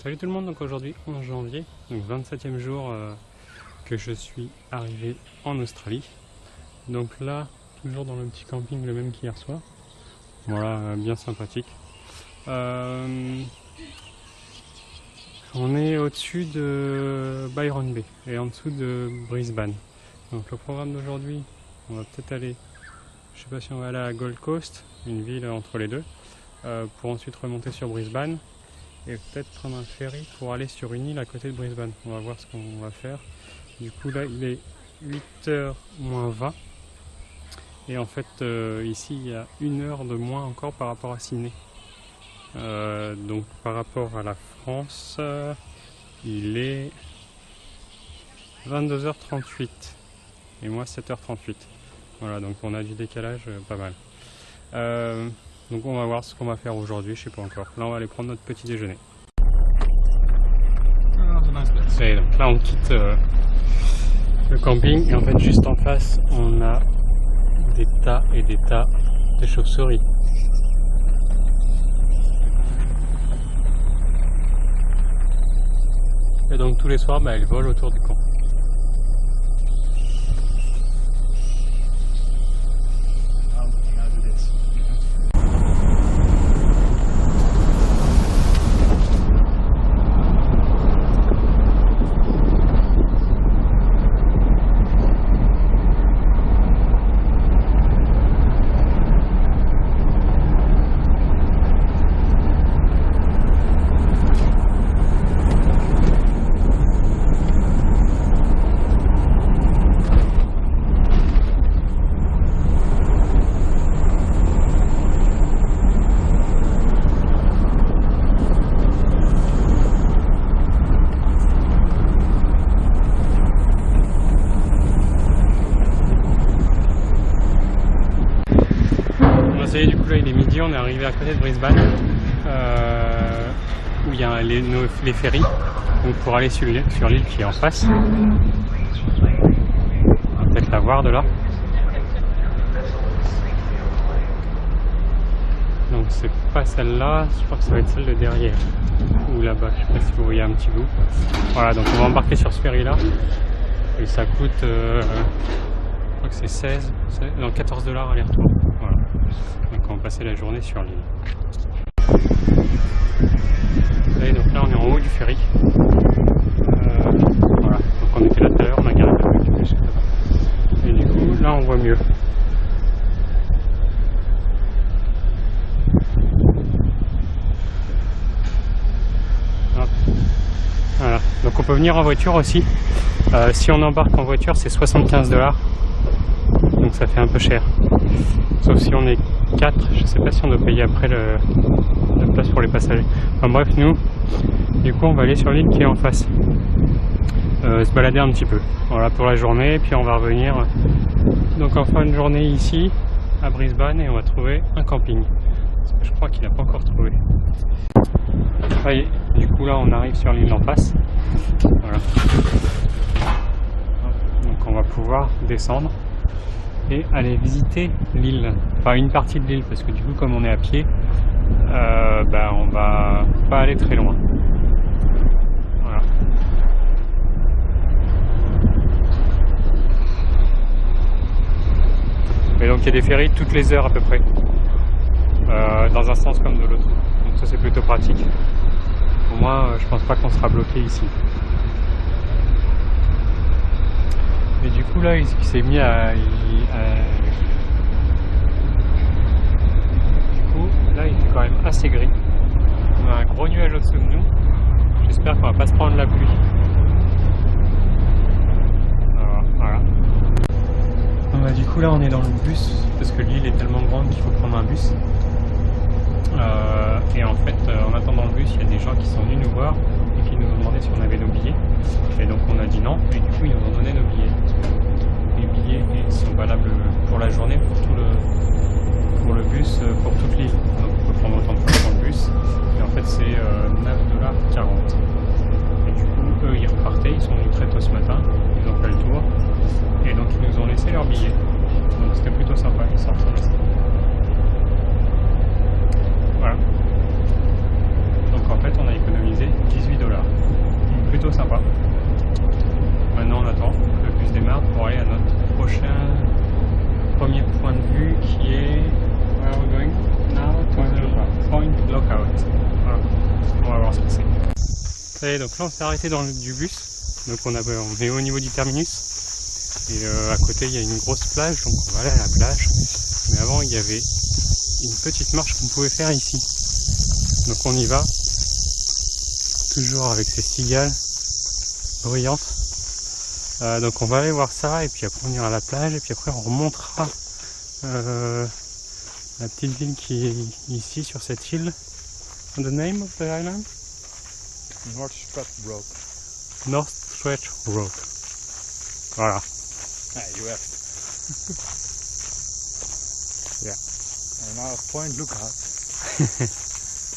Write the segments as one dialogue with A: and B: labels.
A: Salut tout le monde, donc aujourd'hui 11 janvier, donc 27e jour que je suis arrivé en Australie. Donc là, toujours dans le petit camping, le même qu'hier soir. Voilà, bien sympathique. On est au-dessus de Byron Bay et en dessous de Brisbane. Donc le programme d'aujourd'hui, on va peut-être aller, je sais pas si on va aller à Gold Coast, une ville entre les deux, pour ensuite remonter sur Brisbane. Et peut-être prendre un ferry pour aller sur une île à côté de Brisbane. On va voir ce qu'on va faire. Du coup là il est 8h moins 20 et en fait ici il y a 1 heure de moins encore par rapport à Sydney. Donc par rapport à la France il est 22h38 et moi 7h38. Voilà, donc on a du décalage pas mal. Donc on va voir ce qu'on va faire aujourd'hui, je sais pas encore. Là on va aller prendre notre petit déjeuner. Et donc là on quitte le camping et en fait juste en face on a des tas et des tas de chauves-souris. Et donc tous les soirs elles volent autour du camp. Du coup là il est midi, on est arrivé à côté de Brisbane où il y a les ferries donc pour aller sur l'île qui est en face. On va peut-être la voir de là. Donc c'est pas celle-là, je crois que ça va être celle de derrière ou là-bas, je sais pas si vous voyez un petit bout. Voilà, donc on va embarquer sur ce ferry là et ça coûte je crois que c'est 14 $, aller-retour. Voilà. Donc on va passer la journée sur l'île. Et donc là on est en haut du ferry. Voilà, donc on était là tout à l'heure, on a garé la voiture. Et du coup là on voit mieux. Hop. Voilà, donc on peut venir en voiture aussi. Si on embarque en voiture c'est 75 $. Donc ça fait un peu cher. Sauf si on est 4, je sais pas si on doit payer après la place pour les passagers. Enfin bref, nous, du coup on va aller sur l'île qui est en face. Se balader un petit peu. Voilà pour la journée, puis on va revenir donc en fin de journée ici à Brisbane et on va trouver un camping. Parce que je crois qu'il n'a pas encore trouvé. Voyez, du coup là on arrive sur l'île en face. Voilà. Donc on va pouvoir descendre et aller visiter l'île, enfin une partie de l'île, parce que du coup comme on est à pied, on va pas aller très loin. Voilà. Et donc il y a des ferries toutes les heures à peu près, dans un sens comme de l'autre, donc ça c'est plutôt pratique. Pour moi je pense pas qu'on sera bloqué ici. Et du coup là il s'est mis à du coup là il fait quand même assez gris. On a un gros nuage au-dessous de nous. J'espère qu'on va pas se prendre la pluie. Voilà. Donc, du coup là on est dans le bus parce que l'île est tellement grande qu'il faut prendre un bus. Et en fait en attendant le bus il y a des gens qui sont venus nous voir et qui nous ont demandé si on avait nos billets. Et donc on a dit non et du coup ils nous ont donné nos billets. Les billets sont valables pour la journée, pour le bus, pour toute l'île. Donc on peut prendre autant de fois dans le bus. Et en fait c'est 9,40 $. Et du coup eux ils repartaient, ils sont venus très tôt ce matin, ils ont fait le tour. Et donc ils nous ont laissé leurs billets. Donc c'était plutôt sympa, ils sortent. Voilà. Donc en fait on a économisé 18 plutôt sympa. Maintenant on attend que le bus démarre pour aller à notre prochain premier point de vue qui est where are we going now? Point Lookout. Voilà. On va voir ce que c'est. Et donc là on s'est arrêté dans du bus, donc on est au niveau du terminus et à côté il y a une grosse plage, donc on va aller à la plage. Mais avant il y avait une petite marche qu'on pouvait faire ici, donc on y va, toujours avec ces cigales bruyantes. Donc on va aller voir ça et puis après on ira à la plage et puis après on remontera la petite ville qui est ici sur cette île. The name of the island?
B: North Stretch Road.
A: North Stretch Road. Voilà.
B: Ah, you asked.
A: Yeah.
B: And now Point Lookout.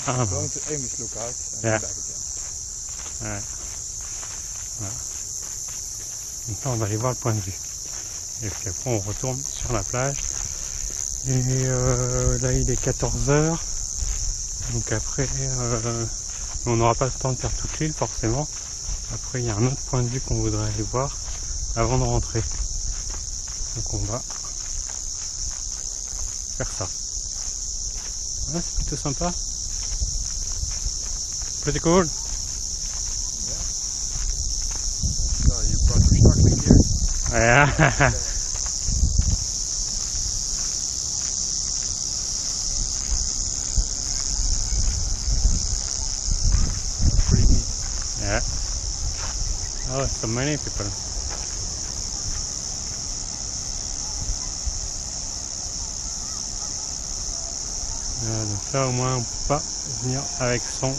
A: Ah,
B: Going to Amos Lookout and
A: Yeah.
B: back again.
A: ouais. Voilà. Donc là on va aller voir le point de vue. Et puis après on retourne sur la plage. Et là il est 14h. Donc après on n'aura pas le temps de faire toute l'île forcément. Après il y a un autre point de vue qu'on voudrait aller voir avant de rentrer. Donc on va faire ça. Ouais, c'est plutôt sympa. Pretty cool.
B: So you brought your snorkeling gear.
A: Yeah.
B: Pretty neat.
A: Yeah. Oh, so many people. Donc là au moins on peut pas venir avec son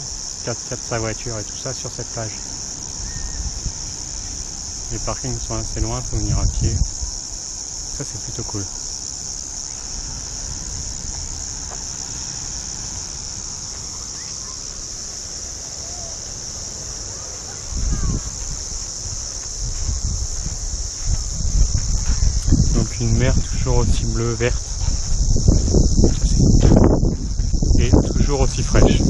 A: 4x4, sa voiture et tout ça sur cette plage. Les parkings sont assez loin, il faut venir à pied. Ça c'est plutôt cool. Donc une mer toujours aussi bleue, verte. Ça, et toujours aussi fraîche.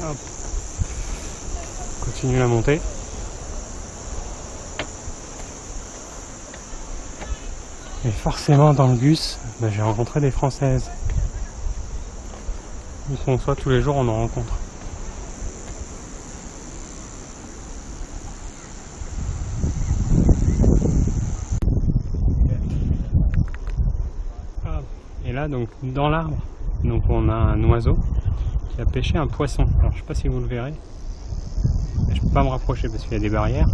A: Hop. Continue la montée. Et forcément dans le bus, j'ai rencontré des Françaises. Ils sont soit tous les jours on en rencontre. Et là donc dans l'arbre, donc on a un oiseau qui a pêché un poisson. Alors je sais pas si vous le verrez. Je peux pas me rapprocher parce qu'il y a des barrières.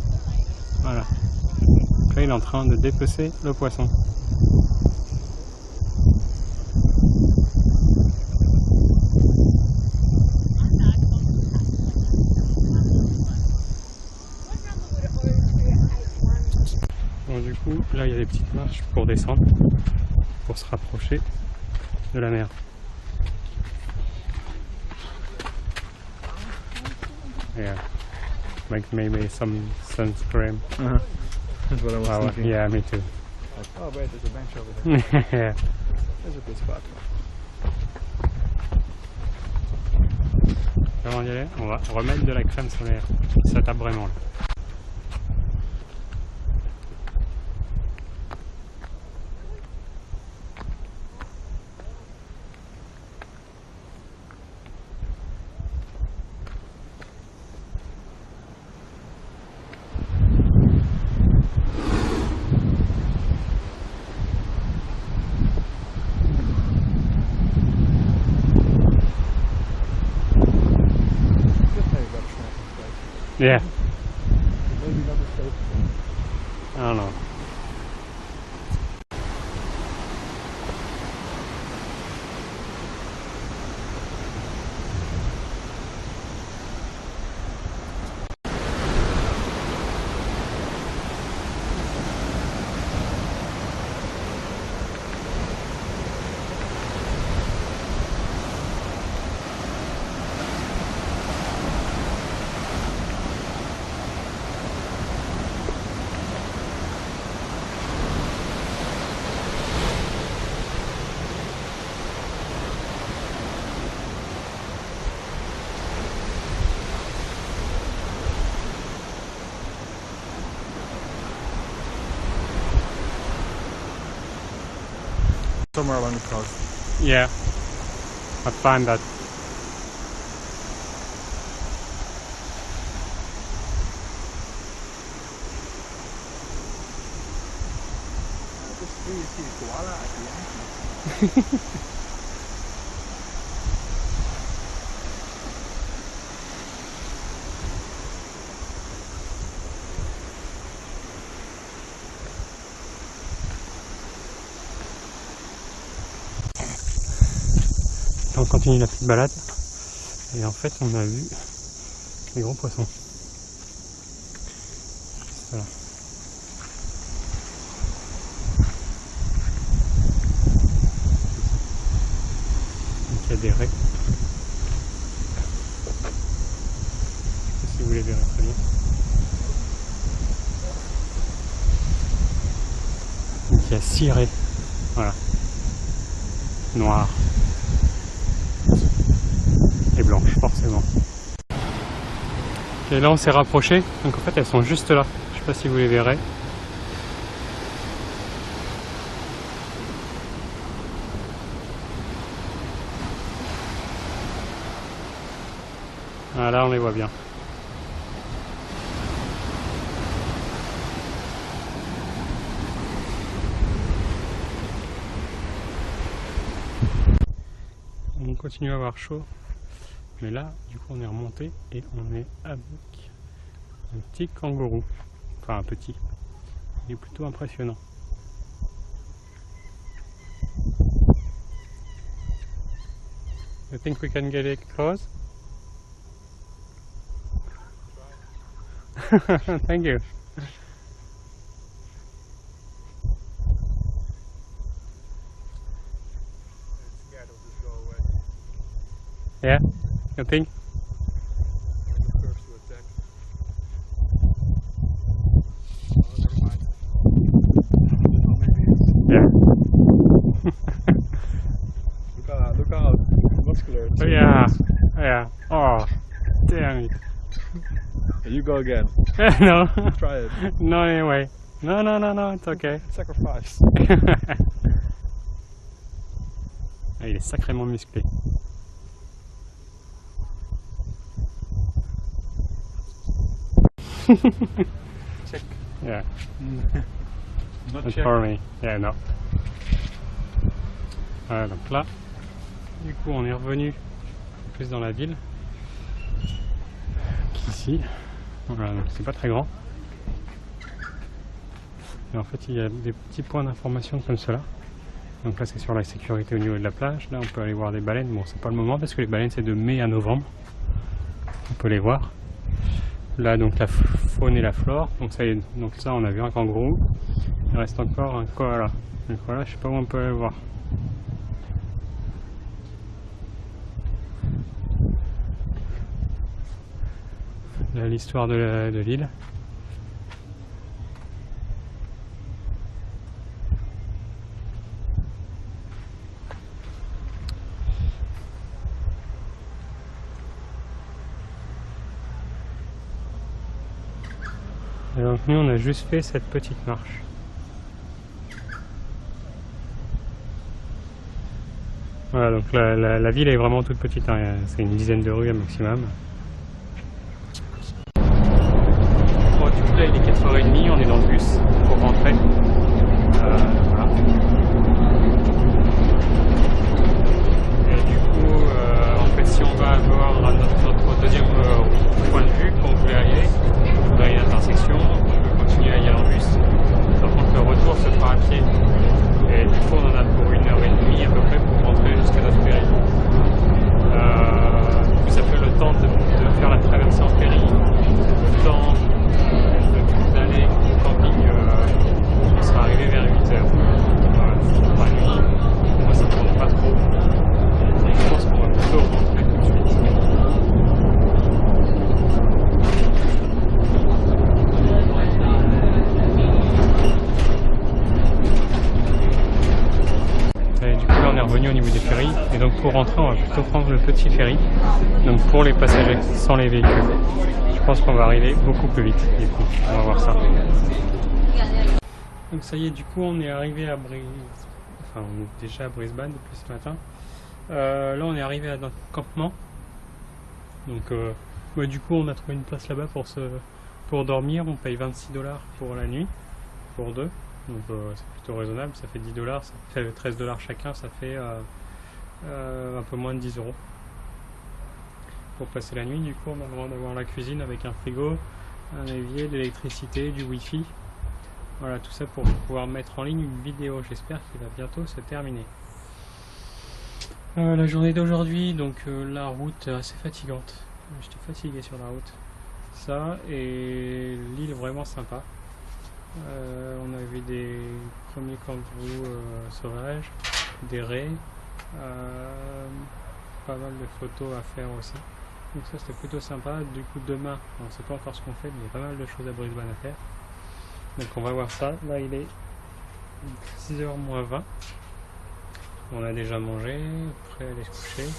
A: Voilà. Donc là il est en train de dépecer le poisson. Bon, du coup là il y a des petites marches pour descendre, pour se rapprocher de la mer. Yeah, like maybe some sunscreen.
B: That's what I was thinking.
A: Yeah, me too.
B: Oh wait, there's a bench over there.
A: Yeah.
B: There's a good spot.
A: Avant d'y aller, on va remettre de la crème solaire. Ça tape vraiment là. Yeah.
B: Maybe not as safe.
A: I don't know.
B: Somewhere along the coast.
A: Yeah, I find that.
B: Just where you see the koala at the entrance.
A: On continue la petite balade et en fait on a vu des gros poissons. Voilà. Donc il y a des raies. Je sais pas si vous les verrez très bien. Donc il y a 6 raies. Voilà. Noires. Et blanches forcément. Et là on s'est rapproché, donc en fait elles sont juste là, je sais pas si vous les verrez. Ah, là on les voit bien. On continue à avoir chaud. Mais là, du coup, on est remonté et on est avec un petit kangourou. Enfin, un petit. Il est plutôt impressionnant. You think we can get it close? Thank you. Yeah, you think?
B: First to attack. Oh, never mind. Oh, maybe it's...
A: Yeah.
B: Look out, muscular.
A: Oh, yeah, yeah. Oh, damn it.
B: Here you go again.
A: No.
B: Try it.
A: No, anyway. No, it's okay.
B: Sacrifice.
A: Ah, il est sacrément musclé.
B: Check.
A: Yeah.
B: Not
A: Not
B: check.
A: for me. Yeah, no. Voilà, donc là, du coup, on est revenu plus dans la ville qu'ici. Voilà, donc c'est pas très grand. Et en fait, il y a des petits points d'information comme cela. Donc là, c'est sur la sécurité au niveau de la plage. Là, on peut aller voir des baleines. Bon, c'est pas le moment parce que les baleines, c'est de mai à novembre. On peut les voir. Là, donc la faune et la flore. Donc ça, on a vu un kangourou. Il reste encore un koala. Le koala, je sais pas où on peut aller le voir. Là, l'histoire de l'île. Et donc nous on a juste fait cette petite marche. Voilà, donc la ville est vraiment toute petite, hein. C'est une dizaine de rues maximum. Bon, du coup là il est 4h30, on est dans le bus pour rentrer. Voilà. Et du coup, en fait si on va avoir notre deuxième point de vue quand vous voulez aller, on a une intersection, on peut continuer à y aller en bus. Par contre le retour se fera à pied. Et du coup on en a pour 1h30 à peu près pour rentrer jusqu'à notre ferry. Du coup ça fait le temps de faire la traversée en ferry, le temps d'aller au camping, on sera arrivé vers 8h. Voilà, par nuit, moi ça ne tourne pas trop. Et je pense qu'on va plutôt rentrer tout de suite. Et du coup là on est revenu au niveau des ferries et donc pour rentrer on va plutôt prendre le petit ferry, donc pour les passagers sans les véhicules. Je pense qu'on va arriver beaucoup plus vite du coup, on va voir ça. Donc ça y est, du coup on est arrivé à enfin on est déjà à Brisbane depuis ce matin. Là on est arrivé à notre campement. Donc du coup on a trouvé une place là-bas pour dormir. On paye 26 $ pour la nuit, pour deux. Donc c'est plutôt raisonnable, ça fait 10 $, ça fait 13 $ chacun, ça fait un peu moins de 10 € pour passer la nuit. Du coup on a le droit d'avoir la cuisine avec un frigo, un évier, de l'électricité, du wifi. Voilà, tout ça pour pouvoir mettre en ligne une vidéo. J'espère qu'il va bientôt se terminer. La journée d'aujourd'hui, donc la route assez fatigante. J'étais fatigué sur la route. Ça et l'île vraiment sympa. On a vu des premiers kangourous sauvages, des raies, pas mal de photos à faire aussi. Donc ça c'était plutôt sympa. Du coup demain, on ne sait pas encore ce qu'on fait, mais il y a pas mal de choses à Brisbane à faire. Donc on va voir ça. Là il est 6h moins 20. On a déjà mangé, prêt à aller se coucher.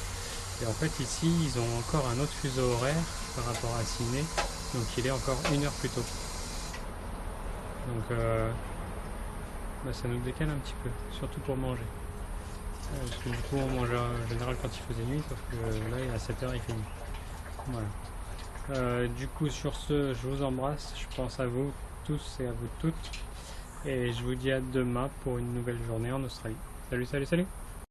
A: Et en fait ici ils ont encore un autre fuseau horaire par rapport à Sydney. Donc il est encore 1 heure plus tôt. Donc ça nous décale un petit peu, surtout pour manger. Parce que du coup on mange en général quand il faisait nuit, sauf que là à 7h il fait nuit. Voilà. Du coup sur ce, je vous embrasse, je pense à vous tous et à vous toutes. Et je vous dis à demain pour une nouvelle journée en Australie. Salut, salut, salut!